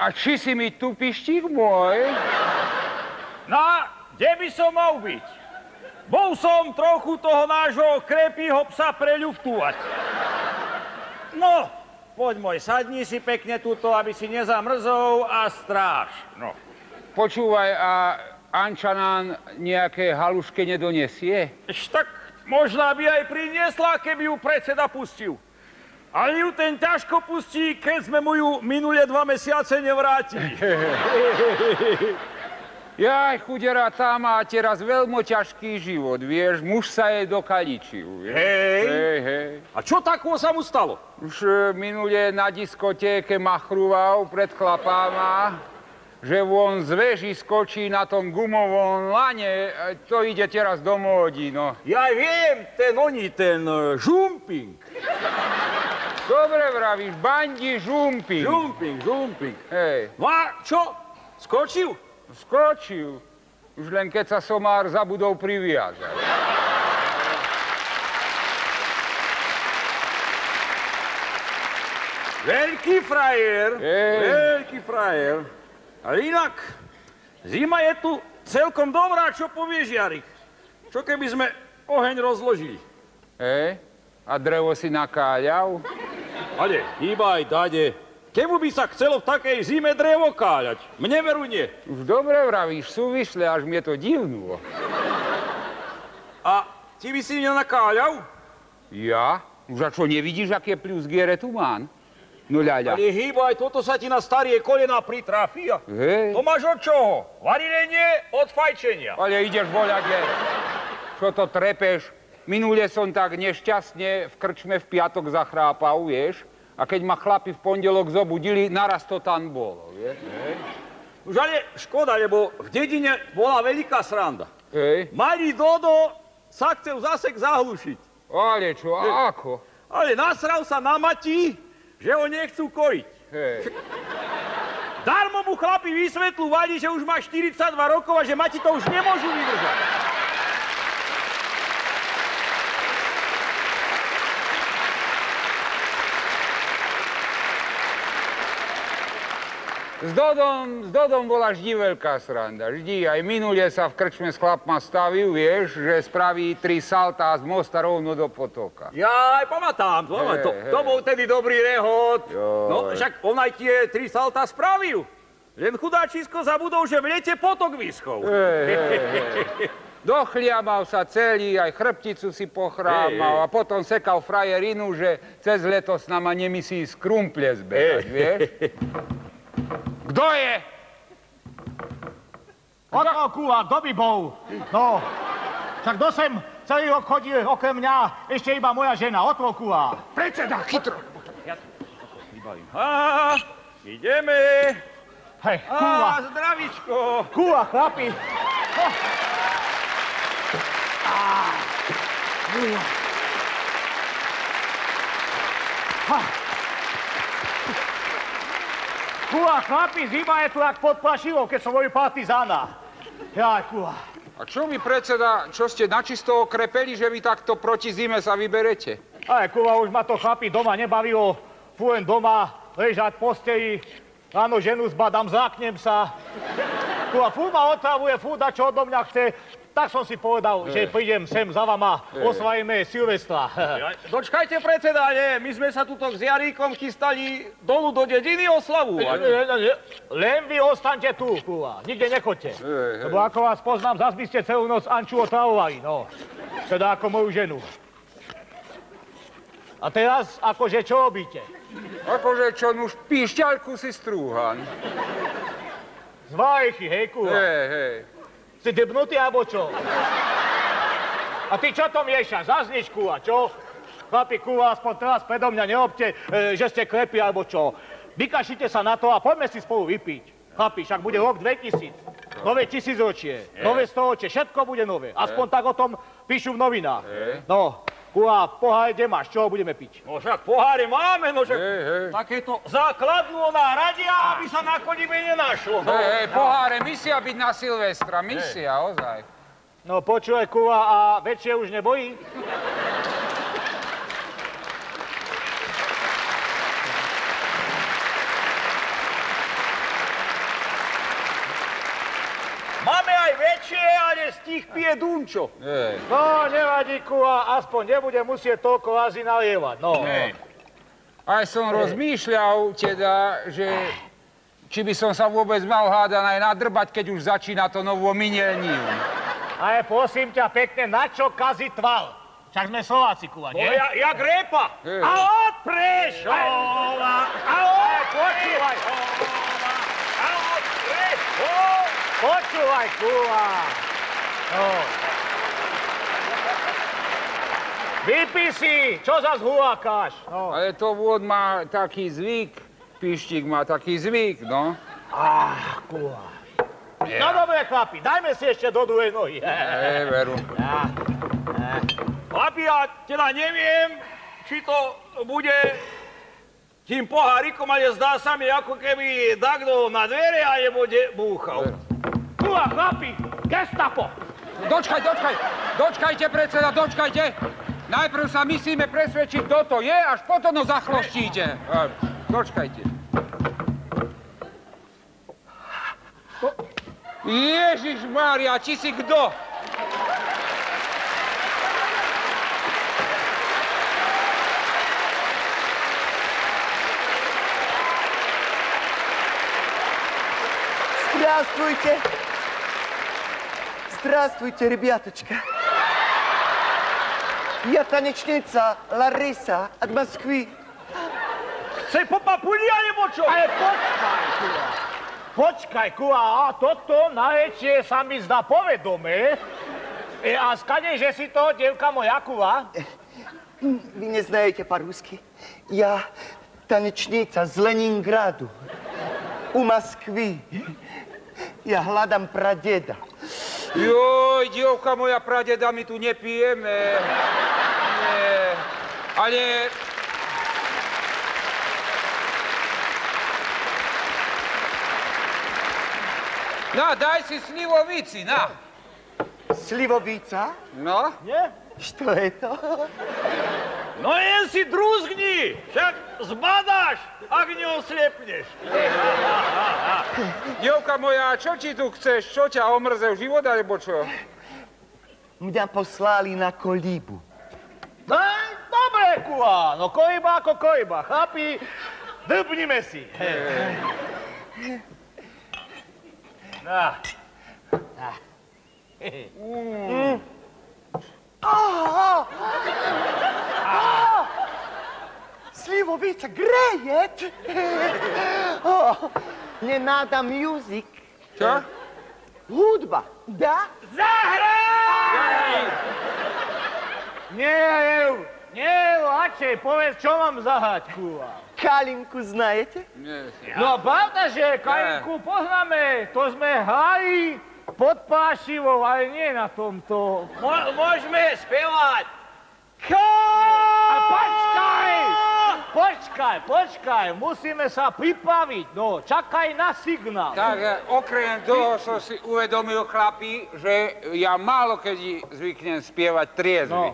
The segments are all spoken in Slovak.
A či si mi tu pištík môj? No, kde by som mal byť? Bol som trochu toho nášho krepího psa preľuftovať. No, poď môj, sadni si pekne tuto, aby si nezamrzol a stráž. No. Počúvaj, a Anča nám nejaké haluške nedonesie? Tak možná by aj priniesla, keby ju predseda pustil. Ale ju ten ťažko pustí, keď sme mu ju minulé 2 mesiace nevrátili. Jaj, chudera, tá má teraz veľmi ťažký život, vieš, muž sa jej dokaličil. Hej. A čo takého sa mu stalo? Už minulé na diskotéke machrúval pred chlapáma, že on z veží skočí na tom gumovom lane, to ide teraz do módy, no. Ja viem, ten žumping. Dobre vravíš, bandi žumping. Žumping. Hej. No a čo? Skočil? Skočil. Už len keď sa somár zabudol priviazať. Veľký frajer. Ale inak, zima je tu celkom dobrá, čo povieš, Jarik? Čo keby sme oheň rozložili? A drevo si nakáľal? Ade, hýbaj, dade. Kemu by sa chcelo v takej zime drevo káľať? Mne veru nie. Už dobre vravíš, súvišle, až mne to divnulo. A ty by si mňa nakáľal? Ja? Už a čo, nevidíš, aké plus giere tu mám? No ľaľa. Ale hýbaj, toto sa ti na starie kolená pritrafí. Hej. To máš od čoho? Varilenie od fajčenia. Ale ideš voľade. Čo to trepeš? Minule som tak nešťastne v krčme v piatok zachrápal, vieš? A keď ma chlapi v pondelok zobudili, naraz to tam bolo, vieš? Už ale škoda, lebo v dedine bola veľká sranda. Malý Dodo sa chcel zase zahlušiť. Ale čo, a ako? Ale nasral sa na mati, že ho nechcú kojiť. Darmo mu chlapi vysvetľovali, že už má 42 rokov a že mati to už nemôžu vydržať. S Dodom bola vždy veľká sranda. Vždy, aj minule sa v krčme s chlapma stavil, vieš, že spraví 3 saltá z mosta rovno do potoka. Ja aj pamätám, to bol tedy dobrý rehot. No, však on aj tie 3 saltá spravil. Len chudáčisko zabudol, že v lete potok vyschol. Dochliamal sa celý, aj chrbticu si pochrámal a potom sekal frajerinu, že cez leto s nama nemyslí z krumple zbehať, vieš? Kto je? Otvo kúva, kto by bol? No, však kto sem celý rok chodí okrem mňa, ešte iba moja žena, otvo kúva. Predseda, chytro. Ja to vybavím. Ideme. Hej, kúva. Zdravíčko. Kúva, chlapi. Kúva, chlapi, zima je tu jak pod plašivou, keď som boli partizána. Jaj, kúva. A čo mi, predseda, čo ste načisto okrepeli, že vy takto proti zime sa vyberete? Aj, kúva, už ma to chlapi doma nebavilo. Fúren doma, ležať v posteli, ráno ženu zbadám, zláknem sa. Kúva, fúr ma otravuje, fúr da čo odo mňa chce. Tak som si povedal, že prídem sem za vama, oslavíme Silvestra. Dočkajte, predseda, my sme sa tuto s Jaríkom chystali dolu do dediny oslavovať. Len vy ostaňte tu, kúva, nikde nechoďte. Lebo ako vás poznám, zas by ste celú noc Anču otravovali, no. Teda ako moju ženu. A teraz, akože, čo robíte? Akože čo, nuž píšťalku si strúhan. Z vajchy, hej, kúva? Hej. Si dybnutý, alebo čo? A ty čo to miešaš? Zas nič, kúva, čo? Chlapi, kúva, aspoň teraz predo mňa neobte, že ste krepi, alebo čo? Vykašite sa na to a poďme si spolu vypiť. Chlapi, však bude rok 2000. Nové tisícročie, nové storočie, všetko bude nové. Aspoň tak o tom píšu v novinách. No, kúva, pohár, kde máš? Čo budeme piť? No však poháre máme, no však takéto základnú ona radia, aby sa na konibe nenašlo. Poháre, misia byť na Silvestra, misia, ozaj. No počúvaj, kúva, a väčšie už nebojí? vypije Dunčo. No, nevadí, Kuva, aspoň nebude musieť toľko razy nalievať, no. Aj som rozmýšľal, teda, že či by som sa vôbec mal hádať aj nadrbať, keď už začína to novo milénium. Ale prosím ťa pekne, na čo kazi tval? Však sme Slováci, Kuva, nie? No, jak repa. A od Prešova. A od Počúvaj. A od Prešova. Počúvaj, Kuva. No. Vypí si, čo zas hulákáš? No. Ale to vôd má taký zvyk, Pištík má taký zvyk, no. Kuva. No dobre, chlapi, dajme si ešte do druhej nohy. Veru. Chlapi, ja teda neviem, či to bude tým pohárikom, ale zdá sa mi, ako keby dakto na dvere a nebude búchal. Kuva, chlapi, gestapo. Dočkajte, predseda, dočkajte. Najprv sa musíme presvedčiť, kto to je, až potom ho zachloštíte. Dočkajte. Ježišmária, či si kto? Здравствуйте, ребяточка. Я танечница Лариса от Москвы. Chce po papuli, alebo čo? Ale počkaj, Kuva. Počkaj, Kuva, a toto narečie sa mi zdá povedomé. A skade, že si to, девка moja, Kuva? Вы не знаете по-русски? Я танечница з Ленинграду. У Москвы. Ja hľadám pradeda. Joj, dievka moja, pradeda, my tu nepijeme. Nie. Ale... Na, daj si slivovici, na. Slivovica? No? Nie? Što je to? No jen si drúzgni, však zbadáš, ak neosliepneš. Dievka moja, čo ti tu chceš? Čo ťa omrzel život, alebo čo? Mňa poslali na kolíbu. No, dobre, Kuva, no koliba ako koliba. Chlapi, drbnime si. Slivovica greje. Не надо music. Čo? Hudba, da? Zahraj! Nie, radšej povedz, čo mám zahrať, Kuva. Kalinku знаете? Nie. No, pravda, že Kalinku poznáme, to sme hrali pod Pášivou, ale nie na tomto. Môžeme spevať. A počkaj, musíme sa pripraviť, no, čakaj na signál. Tak, okrem toho som si uvedomil, chlapi, že ja málo kedy zvyknem spievať triezvy. No.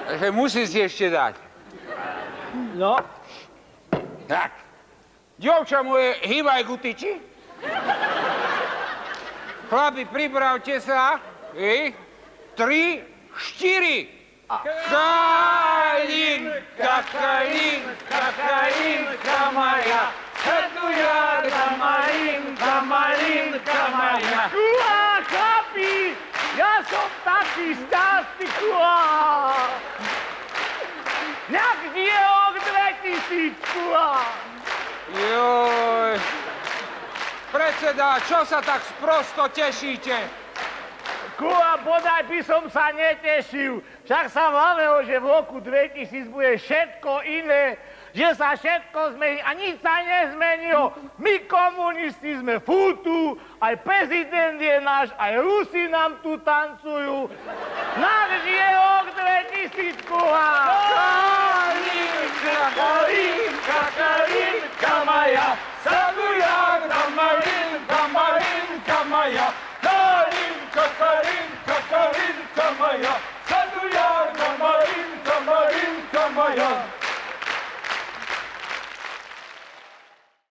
Takže musím si ešte dať. No. Tak. Dievča moje, hýbaj gutiči. Chlapi, pripravte sa. 3, 4. Kalinka, kalinka, kalinka moja, sadu jarda, malinka, malinka moja. Kuva, chlapi, ja som taký šťastný, Kuva. Jak je rok 2000, Kuva. Joj. Predseda, čo sa tak sprosto tešíte? Kuva, bodaj by som sa netešil. Však sa vravelo, že v roku 2000 bude všetko iné, že sa všetko zmení a nič sa nezmenilo. My komunisti sme furt tu, aj prezident je náš, aj Rusi nám tu tancujú. Náš je rok 2000, Kuva. Kalinka, kalinka, kalinka moja, sadu jarda, malinka, malinka moja. Kalinka, kalinka, kalinka moja, sadu jarda, malinka, malinka moja.